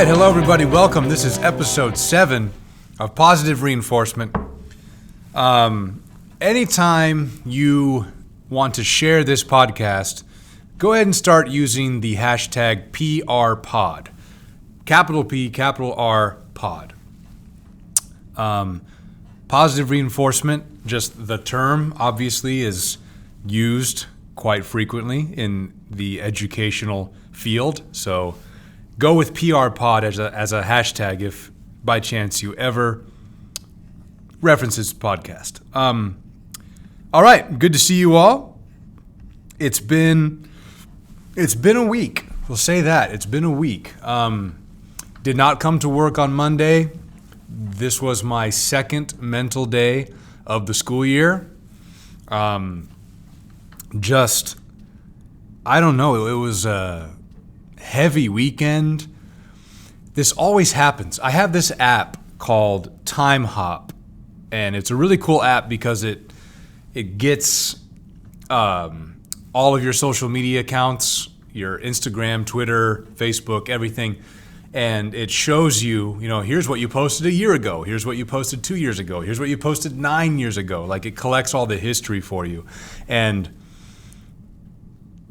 right, hello everybody, welcome. This is episode 7 of Positive Reinforcement. Anytime you want to share this podcast, go ahead and start using the hashtag PRPod. Capital P, capital R, pod. Positive reinforcement, just the term, obviously, is used quite frequently in the educational field. So go with PRPod as a hashtag if by chance you ever reference this podcast. All right, good to see you all. It's been a week. We'll say that. It's been a week. Did not come to work on Monday. This was my second mental day of the school year. I don't know. It was a heavy weekend. This always happens. I have this app called Time Hop, and it's a really cool app because it gets all of your social media accounts, your Instagram, Twitter, Facebook, everything, and it shows you, here's what you posted a year ago, here's what you posted 2 years ago, here's what you posted 9 years ago. Like, it collects all the history for you. And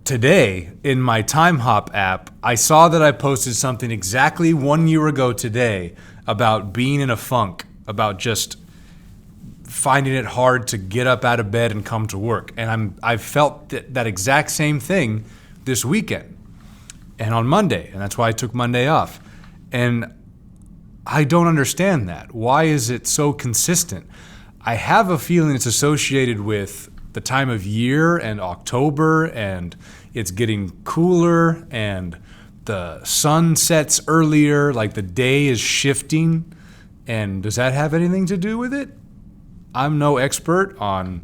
today, in my Time Hop app, I saw that I posted something exactly 1 year ago today about being in a funk, about just finding it hard to get up out of bed and come to work. And I felt that exact same thing this weekend and on Monday, and that's why I took Monday off. And I don't understand that. Why is it so consistent? I have a feeling it's associated with the time of year and October, and it's getting cooler and the sun sets earlier, like the day is shifting. And does that have anything to do with it? I'm no expert on,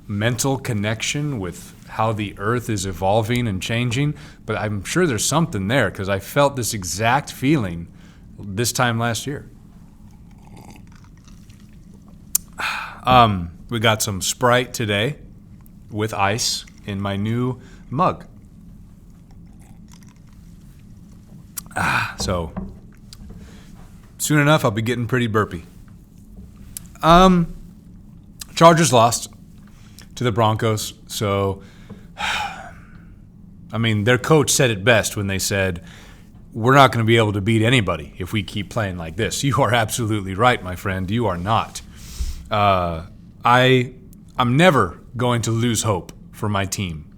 mental connection with how the earth is evolving and changing, but I'm sure there's something there because I felt this exact feeling this time last year. We got some Sprite today with ice in my new mug. So soon enough, I'll be getting pretty burpy. Chargers lost to the Broncos. So, their coach said it best when they said, we're not going to be able to beat anybody if we keep playing like this. You are absolutely right, my friend. You are not. I'm never going to lose hope for my team.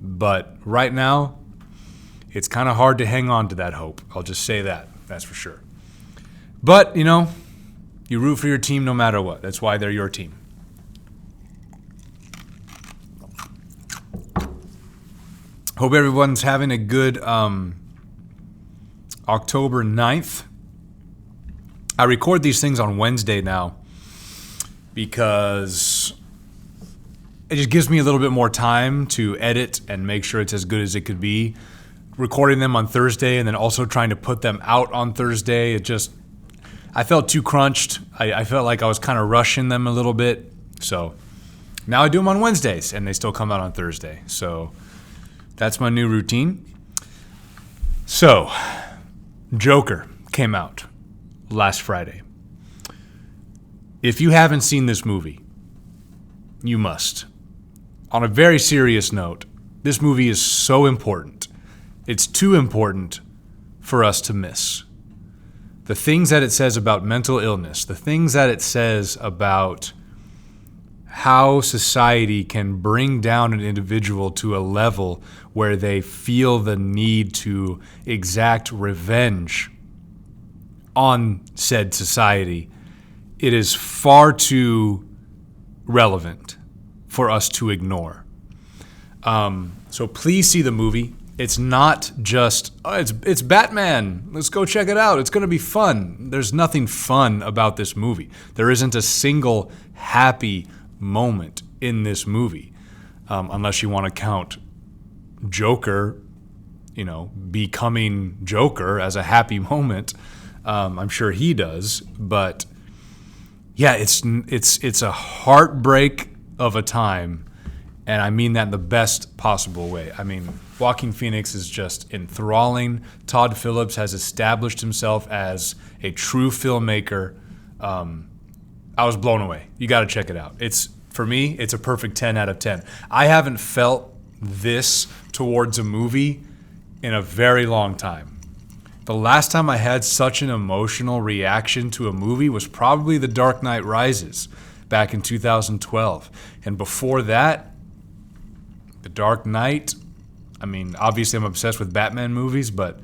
But right now, it's kind of hard to hang on to that hope. I'll just say that. That's for sure. But, you root for your team no matter what. That's why they're your team. Hope everyone's having a good October 9th. I record these things on Wednesday now because it just gives me a little bit more time to edit and make sure it's as good as it could be. Recording them on Thursday and then also trying to put them out on Thursday, I felt too crunched. I felt like I was kind of rushing them a little bit. So now I do them on Wednesdays and they still come out on Thursday. So that's my new routine. So Joker came out last Friday. If you haven't seen this movie, you must. On a very serious note, this movie is so important. It's too important for us to miss. The things that it says about mental illness, the things that it says about how society can bring down an individual to a level where they feel the need to exact revenge on said society, it is far too relevant for us to ignore. So please see the movie. It's not just, it's Batman. Let's go check it out. It's going to be fun. There's nothing fun about this movie. There isn't a single happy moment in this movie, unless you want to count Joker, becoming Joker as a happy moment. I'm sure he does, but yeah, it's a heartbreak of a time, and I mean that in the best possible way. Joaquin Phoenix is just enthralling. Todd Phillips has established himself as a true filmmaker. I was blown away. You got to check it out. For me, it's a perfect 10 out of 10. I haven't felt this towards a movie in a very long time. The last time I had such an emotional reaction to a movie was probably The Dark Knight Rises back in 2012. And before that, The Dark Knight, I mean, obviously I'm obsessed with Batman movies, but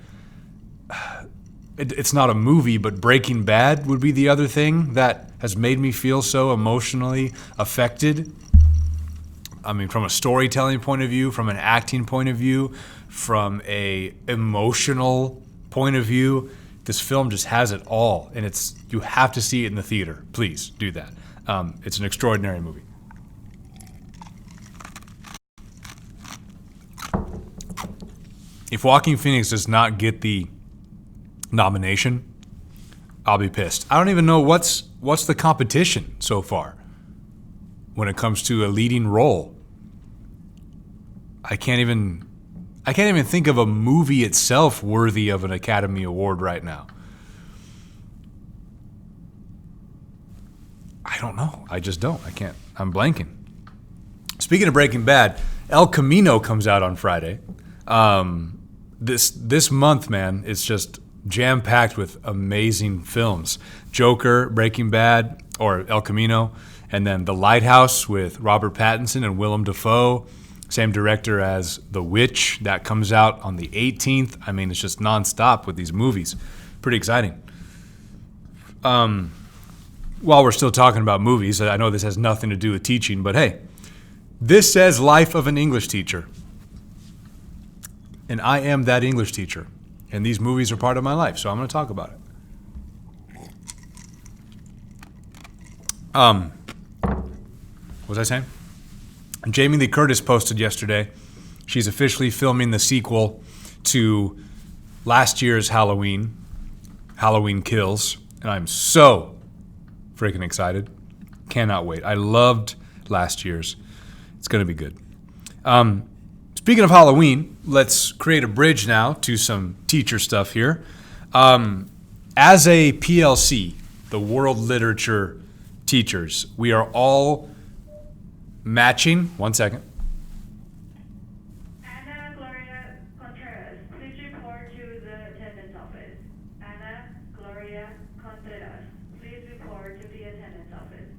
it's not a movie, but Breaking Bad would be the other thing that has made me feel so emotionally affected. I mean, from a storytelling point of view, from an acting point of view, from a emotional point of view, this film just has it all, and you have to see it in the theater. Please do that. It's an extraordinary movie. If Joaquin Phoenix does not get the nomination, I'll be pissed. I don't even know what's the competition so far when it comes to a leading role. I can't even think of a movie itself worthy of an Academy Award right now. I don't know. I just don't. I can't. I'm blanking. Speaking of Breaking Bad, El Camino comes out on Friday. This month, man, it's just jam-packed with amazing films. Joker, Breaking Bad, or El Camino, and then The Lighthouse with Robert Pattinson and Willem Dafoe. Same director as The Witch. That comes out on the 18th. I mean, it's just nonstop with these movies. Pretty exciting. While we're still talking about movies, I know this has nothing to do with teaching, but hey, this says Life of an English Teacher. And I am that English teacher. And these movies are part of my life, so I'm going to talk about it. What was I saying? Jamie Lee Curtis posted yesterday. She's officially filming the sequel to last year's Halloween, Halloween Kills. And I'm so freaking excited. Cannot wait. I loved last year's. It's going to be good. Speaking of Halloween, let's create a bridge now to some teacher stuff here. As a PLC, the World Literature Teachers, we are all matching. One second. Ana Gloria Contreras, please report to the attendance office. Ana Gloria Contreras, please report to the attendance office.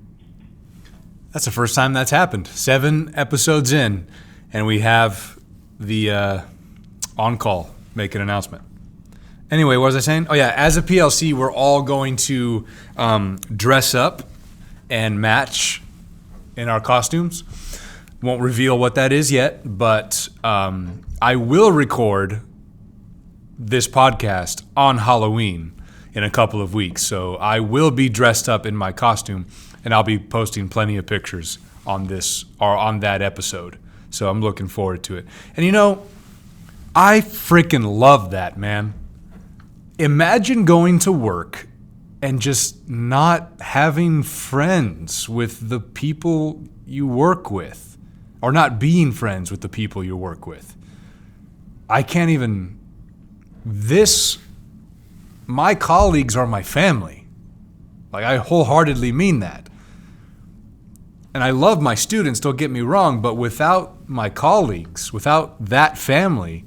That's the first time that's happened. 7 episodes in, and we have the on-call make an announcement. Anyway, what was I saying? Oh yeah, as a PLC, we're all going to dress up and match in our costumes. Won't reveal what that is yet, but I will record this podcast on Halloween in a couple of weeks. So I will be dressed up in my costume, and I'll be posting plenty of pictures on this or on that episode. So I'm looking forward to it. And you know, I freaking love that, man. Imagine going to work and just not having friends with the people you work with, or not being friends with the people you work with. I can't even. My colleagues are my family. Like, I wholeheartedly mean that. And I love my students, don't get me wrong, but without my colleagues, without that family,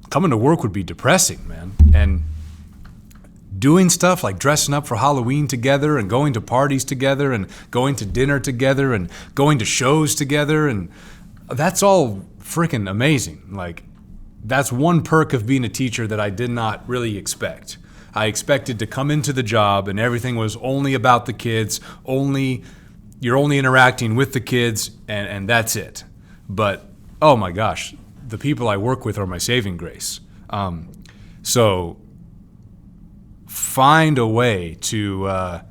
coming to work would be depressing, man. And doing stuff like dressing up for Halloween together and going to parties together and going to dinner together and going to shows together, and that's all freaking amazing. Like, that's one perk of being a teacher that I did not really expect. I expected to come into the job and everything was only about the kids, you're only interacting with the kids, and that's it. But, oh my gosh, the people I work with are my saving grace. So find a way to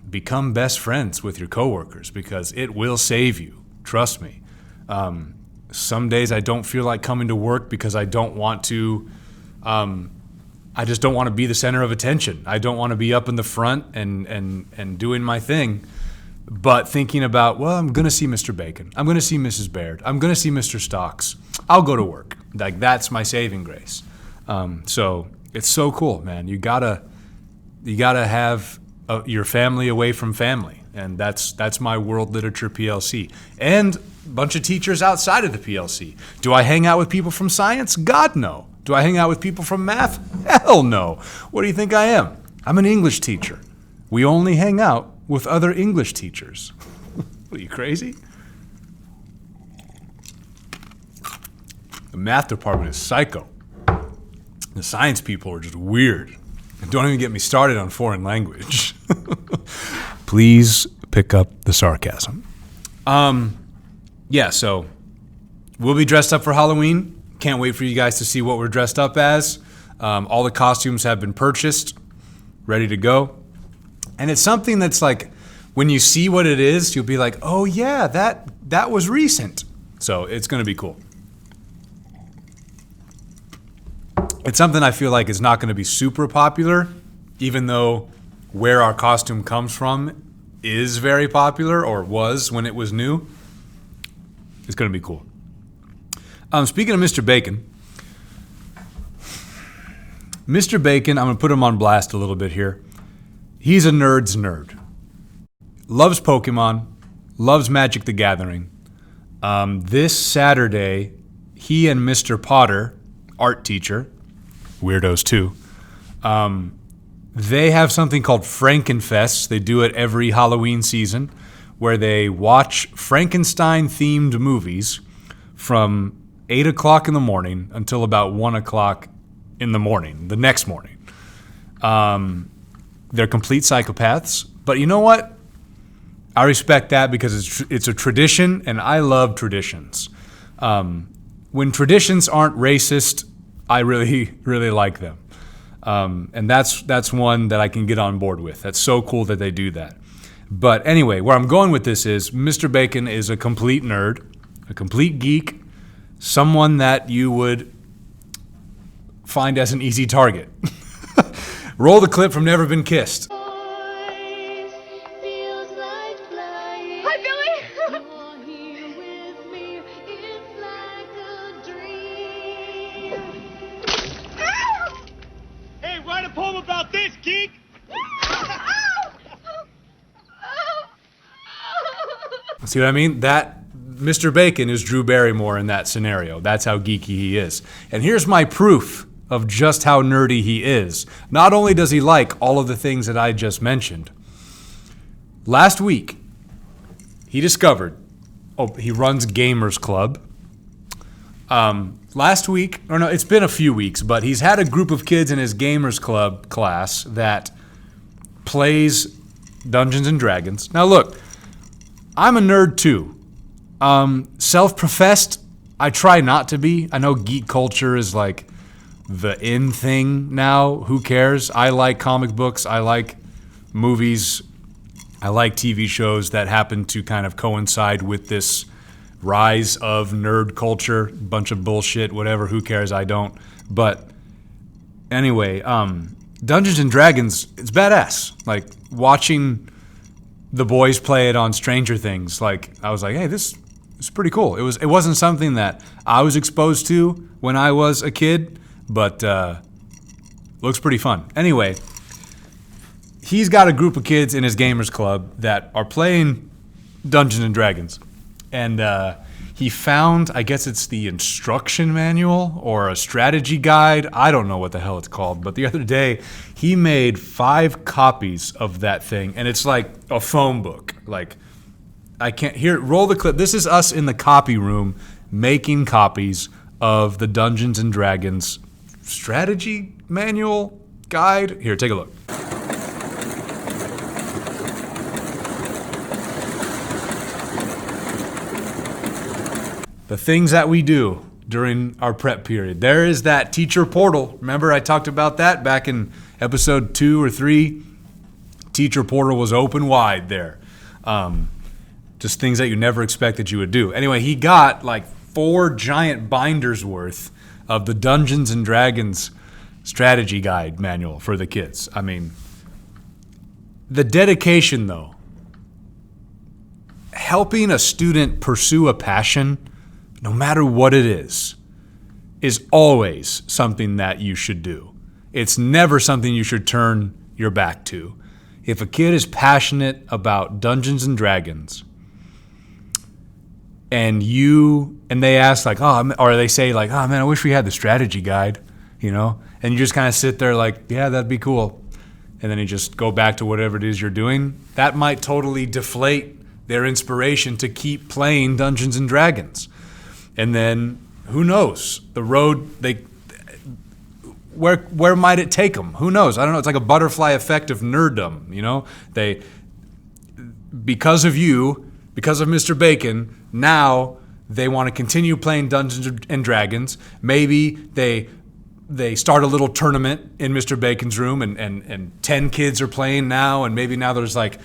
become best friends with your coworkers, because it will save you. Trust me. Some days I don't feel like coming to work because I don't want to, I just don't want to be the center of attention. I don't want to be up in the front and doing my thing. but thinking about, well, I'm going to see Mr. Bacon. I'm going to see Mrs. Baird. I'm going to see Mr. Stocks. I'll go to work. Like, that's my saving grace. So it's so cool, man. You gotta have your family away from family. And that's my World Literature PLC. And a bunch of teachers outside of the PLC. Do I hang out with people from science? God, no. Do I hang out with people from math? Hell no. What do you think I am? I'm an English teacher. We only hang out with other English teachers. What, are you crazy? The math department is psycho. The science people are just weird. And don't even get me started on foreign language. Please pick up the sarcasm. So we'll be dressed up for Halloween. Can't wait for you guys to see what we're dressed up as. All the costumes have been purchased, ready to go. And it's something that's like, when you see what it is, you'll be like, oh yeah, that was recent. So it's going to be cool. It's something I feel like is not going to be super popular, even though where our costume comes from is very popular, or was when it was new. It's going to be cool. Speaking of Mr. Bacon, I'm going to put him on blast a little bit here. He's a nerd's nerd. Loves Pokemon, loves Magic the Gathering. This Saturday, he and Mr. Potter, art teacher, weirdos too, they have something called Frankenfest. They do it every Halloween season, where they watch Frankenstein-themed movies from 8 o'clock in the morning until about 1 o'clock in the morning, the next morning. They're complete psychopaths, but you know what? I respect that because it's a tradition, and I love traditions. When traditions aren't racist, I really, really like them. And that's one that I can get on board with. That's so cool that they do that. But anyway, where I'm going with this is Mr. Bacon is a complete nerd, a complete geek, someone that you would find as an easy target. Roll the clip from Never Been Kissed. Hi, Billy! Hey, write a poem about this, geek! See what I mean? That Mr. Bacon is Drew Barrymore in that scenario. That's how geeky he is. And here's my proof of just how nerdy he is. Not only does he like all of the things that I just mentioned, last week he discovered, he runs Gamers Club. Last week, or no, it's been a few weeks, but he's had a group of kids in his Gamers Club class that plays Dungeons and Dragons. Now look, I'm a nerd too. Self-professed, I try not to be. I know geek culture is like the in thing now. Who cares? I like comic books. I like movies. I like TV shows that happen to kind of coincide with this rise of nerd culture. Bunch of bullshit, whatever. Who cares? I don't. But anyway, Dungeons and Dragons, it's badass. Like watching the boys play it on Stranger Things. Like I was like, hey, this is pretty cool. It wasn't something that I was exposed to when I was a kid, but looks pretty fun. Anyway, he's got a group of kids in his Gamers Club that are playing Dungeons and Dragons. And he found, I guess it's the instruction manual or a strategy guide. I don't know what the hell it's called. But the other day, he made 5 copies of that thing. And it's like a phone book. Like, I can't hear it. Roll the clip. This is us in the copy room making copies of the Dungeons and Dragons strategy manual guide. Here, take a look. The things that we do during our prep period. There is that teacher portal. Remember I talked about that back in episode 2 or 3? Teacher portal was open wide there. Just things that you never expected you would do. Anyway, he got like 4 giant binders worth of the Dungeons and Dragons strategy guide manual for the kids. I mean, the dedication though helping a student pursue a passion, no matter what it is always something that you should do. It's never something you should turn your back to. If a kid is passionate about Dungeons and Dragons, and they ask like, or they say like, oh man, I wish we had the strategy guide, and you just kind of sit there like, yeah, that'd be cool. And then you just go back to whatever it is you're doing. That might totally deflate their inspiration to keep playing Dungeons and Dragons. And then who knows? The road, where might it take them? Who knows? I don't know. It's like a butterfly effect of nerddom, because of you, because of Mr. Bacon, now they want to continue playing Dungeons and Dragons. Maybe they start a little tournament in Mr. Bacon's room and 10 kids are playing now, and maybe now there's like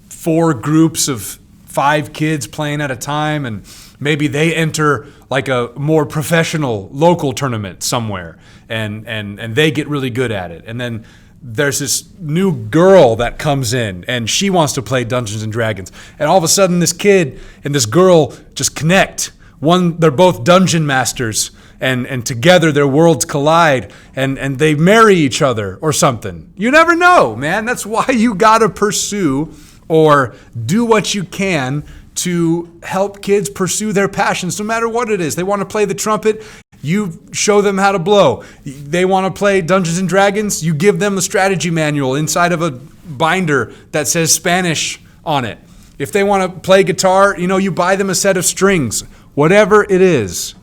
4 groups of 5 kids playing at a time, and maybe they enter like a more professional local tournament somewhere and they get really good at it. And then there's this new girl that comes in and she wants to play Dungeons and Dragons. And all of a sudden this kid and this girl just connect. They're both dungeon masters and together their worlds collide and they marry each other or something. You never know, man. That's why you gotta pursue or do what you can to help kids pursue their passions, no matter what it is. They want to play the trumpet, you show them how to blow. They want to play Dungeons and Dragons, you give them the strategy manual inside of a binder that says Spanish on it. If they want to play guitar, you buy them a set of strings. Whatever it is,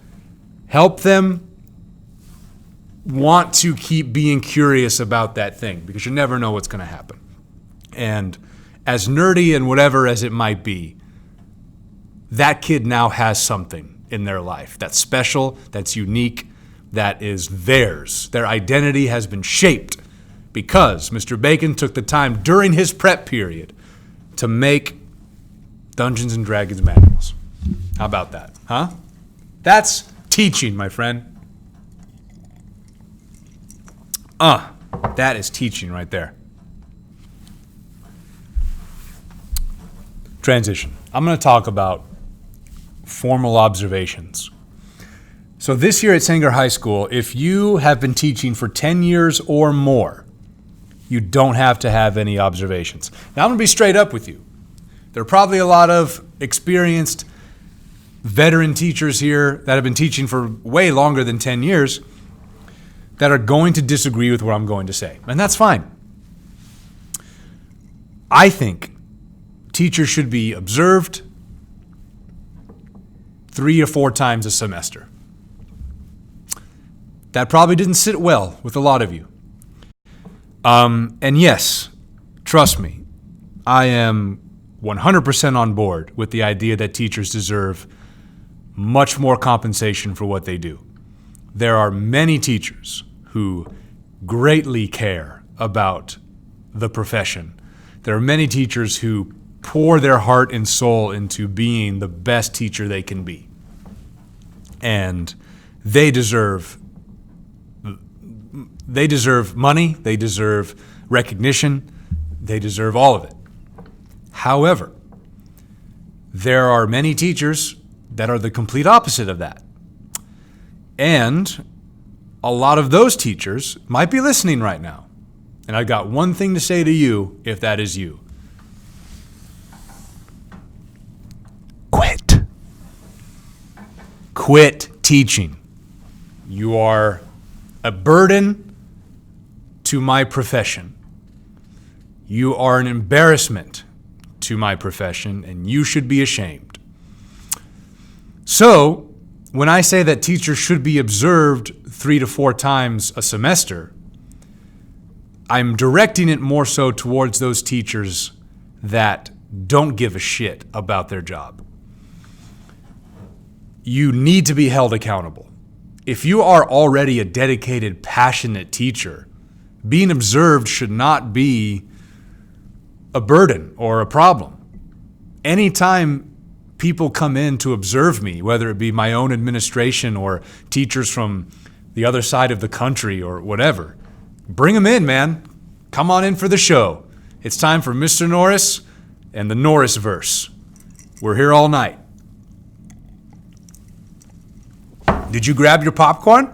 help them want to keep being curious about that thing, because you never know what's going to happen. And as nerdy and whatever as it might be, that kid now has something in their life that's special, that's unique, that is theirs. Their identity has been shaped because Mr. Bacon took the time during his prep period to make Dungeons and Dragons manuals. How about that, huh? That's teaching, my friend. That is teaching right there. Transition. I'm going to talk about formal observations. So this year at Sanger High School, if you have been teaching for 10 years or more, you don't have to have any observations. Now I'm going to be straight up with you. There are probably a lot of experienced veteran teachers here that have been teaching for way longer than 10 years that are going to disagree with what I'm going to say, and that's fine. I think teachers should be observed 3 or 4 times a semester. That probably didn't sit well with a lot of you. And yes, trust me, I am 100% on board with the idea that teachers deserve much more compensation for what they do. There are many teachers who greatly care about the profession. There are many teachers who pour their heart and soul into being the best teacher they can be. And they deserve money, they deserve recognition, they deserve all of it. However, there are many teachers that are the complete opposite of that. And a lot of those teachers might be listening right now. And I've got one thing to say to you if that is you. Quit. Quit teaching. You are a burden to my profession. You are an embarrassment to my profession, and you should be ashamed. So, when I say that teachers should be observed 3 to 4 times a semester, I'm directing it more so towards those teachers that don't give a shit about their job. You need to be held accountable. If you are already a dedicated, passionate teacher, being observed should not be a burden or a problem. Anytime people come in to observe me, whether it be my own administration or teachers from the other side of the country or whatever, bring them in, man. Come on in for the show. It's time for Mr. Norris and the Norris verse. We're here all night. Did you grab your popcorn?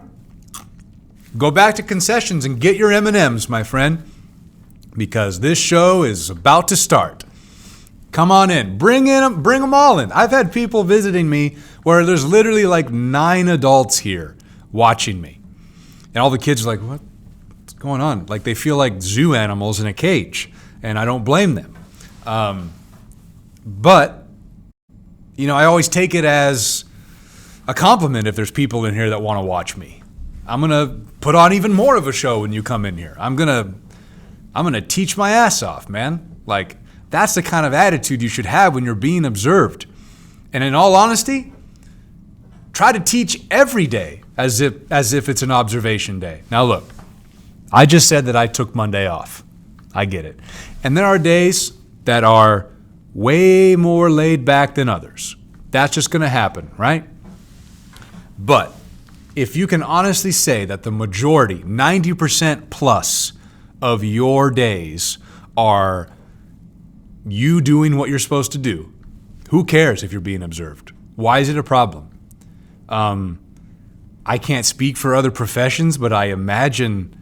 Go back to concessions and get your M&Ms, my friend, because this show is about to start. Come on in. Bring them all in. I've had people visiting me where there's literally like 9 adults here watching me. And all the kids are like, what's going on? Like they feel like zoo animals in a cage, and I don't blame them. But, you know, I always take it as a compliment if there's people in here that want to watch me. I'm going to put on even more of a show when you come in here. I'm going to teach my ass off, man. Like, that's the kind of attitude you should have when you're being observed. And in all honesty, try to teach every day as if it's an observation day. Now look, I just said that I took Monday off. I get it. And there are days that are way more laid back than others. That's just going to happen, right? But if you can honestly say that the majority, 90% plus of your days are you doing what you're supposed to do, who cares if you're being observed? Why is it a problem? I can't speak for other professions, but I imagine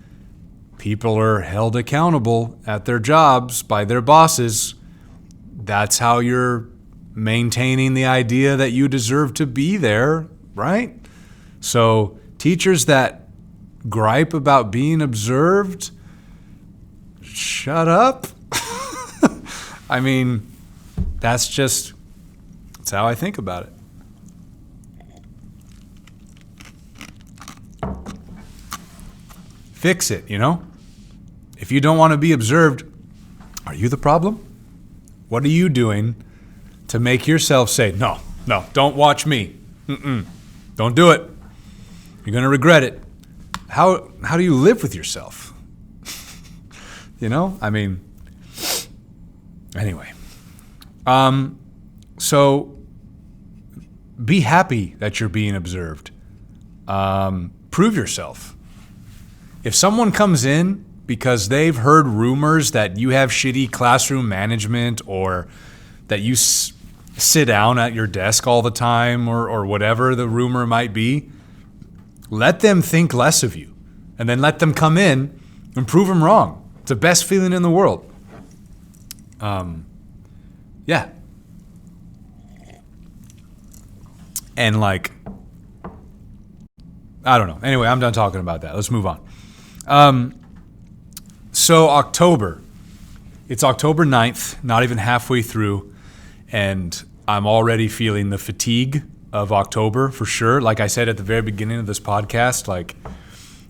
people are held accountable at their jobs by their bosses. That's how you're maintaining the idea that you deserve to be there, right? So teachers that gripe about being observed, shut up. I mean, that's how I think about it. Fix it, you know? If you don't want to be observed, are you the problem? What are you doing to make yourself say, no, don't watch me. Don't do it. You're going to regret it. How do you live with yourself? You know? I mean, anyway. So be happy that you're being observed. Prove yourself. If someone comes in because they've heard rumors that you have shitty classroom management or that you sit down at your desk all the time or whatever the rumor might be, let them think less of you and then let them come in and prove them wrong. It's the best feeling in the world. Yeah. And like, I don't know. Anyway, I'm done talking about that. Let's move on. So October, it's October 9th, not even halfway through, and I'm already feeling the fatigue of October for sure. Like I said at the very beginning of this podcast, like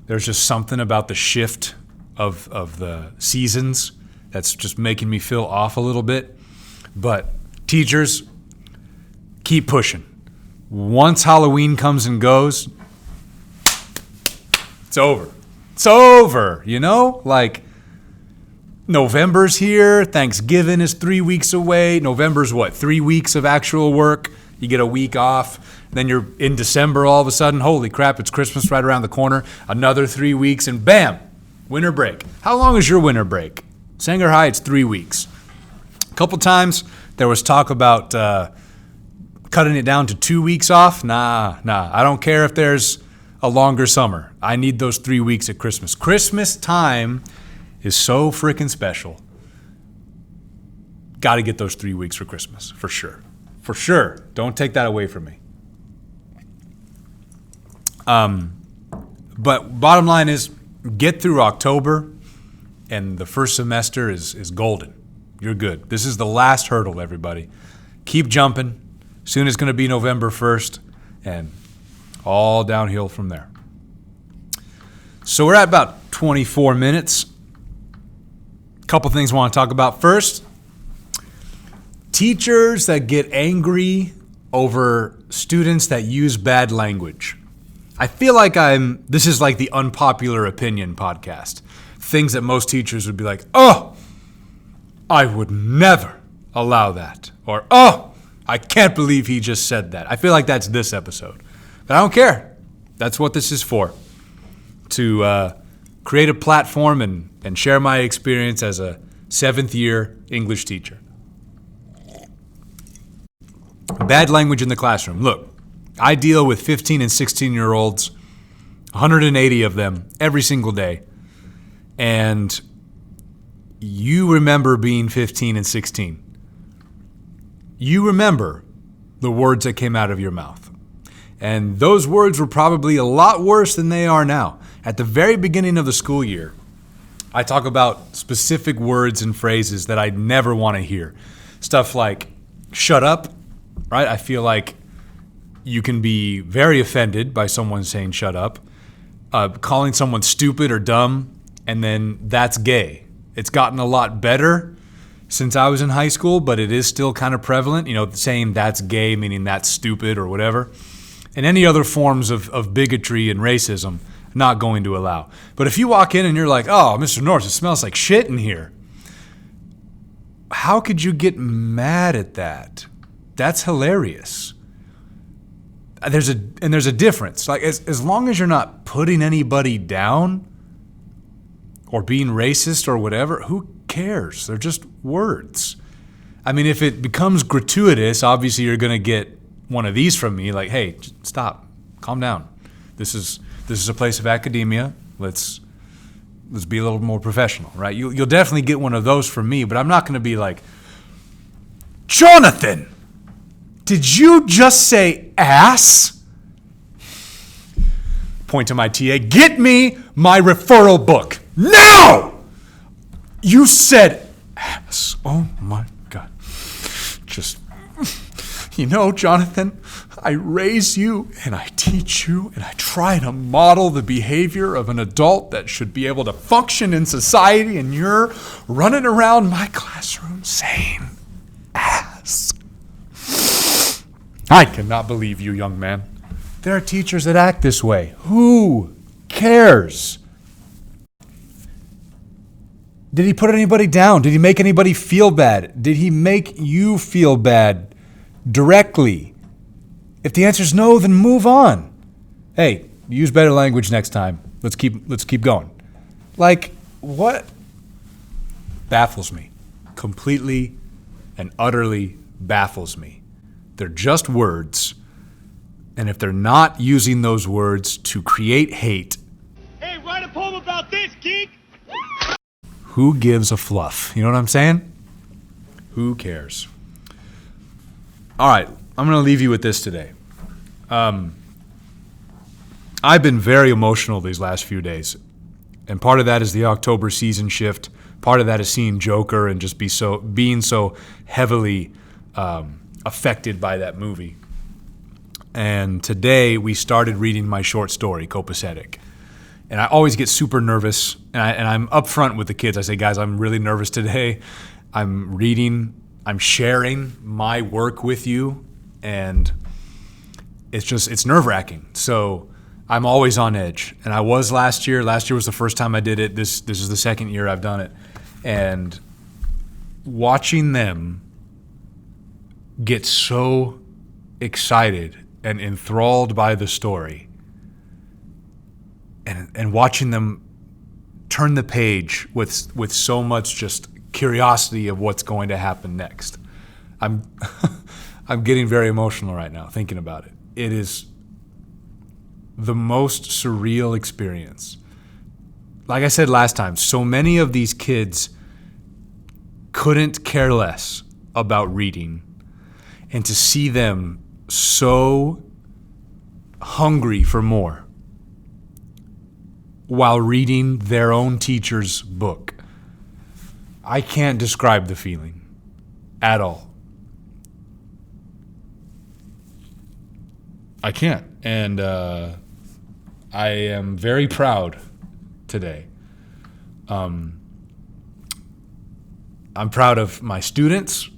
there's just something about the shift of the seasons that's just making me feel off a little bit. But teachers, keep pushing. Once Halloween comes and goes, it's over. It's over, you know? Like, November's here. Thanksgiving is 3 weeks away. November's what, 3 weeks of actual work? You get a week off. Then you're in December all of a sudden. Holy crap, it's Christmas right around the corner. Another 3 weeks, and bam, winter break. How long is your winter break? Sanger High, it's 3 weeks. A couple times there was talk about cutting it down to 2 weeks off. Nah. I don't care if there's a longer summer. I need those 3 weeks at Christmas. Christmas time is so freaking special. Got to get those 3 weeks for Christmas, for sure. For sure. Don't take that away from me. But bottom line is, get through October, and the first semester is golden. You're good. This is the last hurdle, everybody. Keep jumping. Soon it's going to be November 1st, and all downhill from there. So we're at about 24 minutes. Couple things I want to talk about. First, teachers that get angry over students that use bad language. I feel like this is like the unpopular opinion podcast. Things that most teachers would be like, oh, I would never allow that. Or, oh, I can't believe he just said that. I feel like that's this episode. But I don't care. That's what this is for. To create a platform and share my experience as a 7th year English teacher. bad language in the classroom. Look, I deal with 15 and 16-year-olds, 180 of them every single day. And you remember being 15 and 16. You remember the words that came out of your mouth. And those words were probably a lot worse than they are now. At the very beginning of the school year, I talk about specific words and phrases that I never want to hear. Stuff like, shut up, right? I feel like you can be very offended by someone saying shut up. Calling someone stupid or dumb, and then that's gay. It's gotten a lot better since I was in high school, but it is still kind of prevalent, saying that's gay, meaning that's stupid or whatever. And any other forms of bigotry and racism, not going to allow. But if you walk in and you're like, oh, Mr. Norris, it smells like shit in here. How could you get mad at that? That's hilarious. There's a difference. Like as long as you're not putting anybody down or being racist or whatever, who cares? They're just words. I mean, if it becomes gratuitous, obviously you're going to get one of these from me, like, hey, stop, calm down. This is a place of academia. Let's be a little more professional, right? You'll definitely get one of those from me, but I'm not going to be like, Jonathan, did you just say ass? Point to my TA, get me my referral book. Now! You said ass. Oh my God. Jonathan, I raise you and I teach you and I try to model the behavior of an adult that should be able to function in society, and you're running around my classroom saying ass. I cannot believe you, young man. There are teachers that act this way. Who cares? Did he put anybody down? Did he make anybody feel bad? Did he make you feel bad directly? If the answer is no, then move on. Hey, use better language next time. Let's keep going. Like, what? Baffles me. Completely and utterly baffles me. They're just words. And if they're not using those words to create hate, Hey, write a poem about this, geek! who gives a fluff? You know what I'm saying? Who cares? All right, I'm going to leave you with this today. I've been very emotional these last few days. And part of that is the October season shift. Part of that is seeing Joker and just being so heavily affected by that movie. And today we started reading my short story, Copacetic. And I always get super nervous, and I'm upfront with the kids. I say, guys, I'm really nervous today. I'm sharing my work with you, and it's nerve-wracking. So I'm always on edge. And I was last year. Last year was the first time I did it. This is the second year I've done it. And watching them get so excited and enthralled by the story, and watching them turn the page with so much just curiosity of what's going to happen next. I'm getting very emotional right now thinking about it. It is the most surreal experience. Like I said last time, so many of these kids couldn't care less about reading, and to see them so hungry for more while reading their own teacher's book. I can't describe the feeling at all. I can't. And I am very proud today. I'm proud of my students,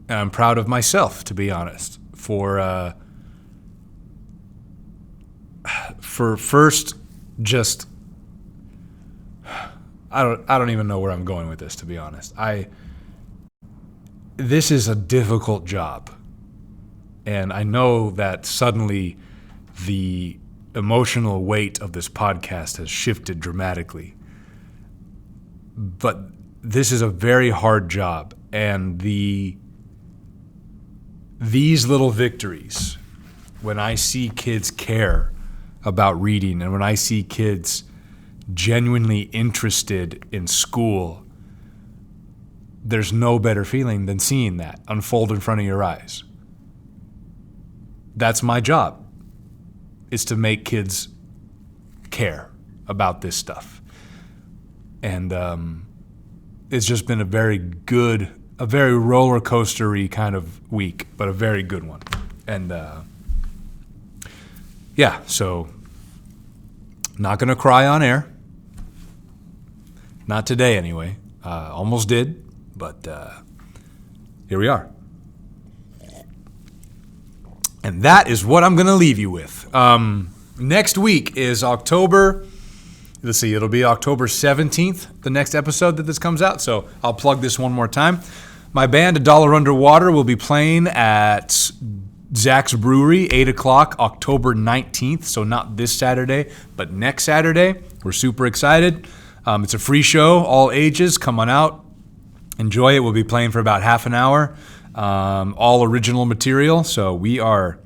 and I'm proud of myself, to be honest, for first just I don't even know where I'm going with this, to be honest. This is a difficult job. And I know that suddenly the emotional weight of this podcast has shifted dramatically. But this is a very hard job, and these little victories, when I see kids care about reading and when I see kids genuinely interested in school, there's no better feeling than seeing that unfold in front of your eyes. That's my job, is to make kids care about this stuff. And it's just been a very roller coaster-y kind of week, but a very good one. And yeah, so not going to cry on air. Not today, anyway. Almost did, but here we are. And that is what I'm going to leave you with. Next week is October. Let's see, it'll be October 17th, the next episode that this comes out. So I'll plug this one more time. My band, A Dollar Underwater, will be playing at Zach's Brewery, 8 o'clock, October 19th. So not this Saturday, but next Saturday. We're super excited. It's a free show, all ages. Come on out. Enjoy it. We'll be playing for about half an hour. All original material. So we are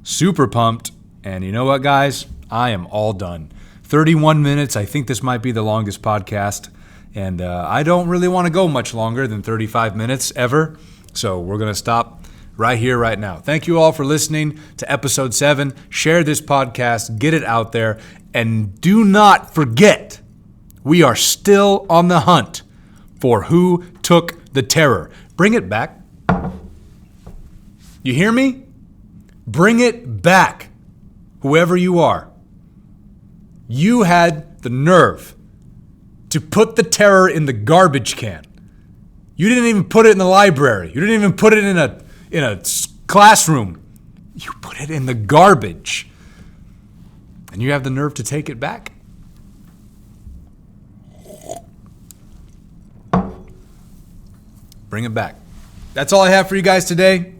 super pumped. And you know what, guys? I am all done. 31 minutes. I think this might be the longest podcast. And I don't really want to go much longer than 35 minutes ever. So we're going to stop right here, right now. Thank you all for listening to episode 7. Share this podcast. Get it out there. And do not forget, we are still on the hunt for who took the terror. Bring it back. You hear me? Bring it back. Whoever you are. You had the nerve to put the terror in the garbage can. You didn't even put it in the library. You didn't even put it in a classroom. You put it in the garbage. And you have the nerve to take it back? Bring it back. That's all I have for you guys today.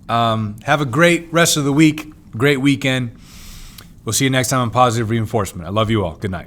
Have a great rest of the week. Great weekend. We'll see you next time on Positive Reinforcement. I love you all. Good night.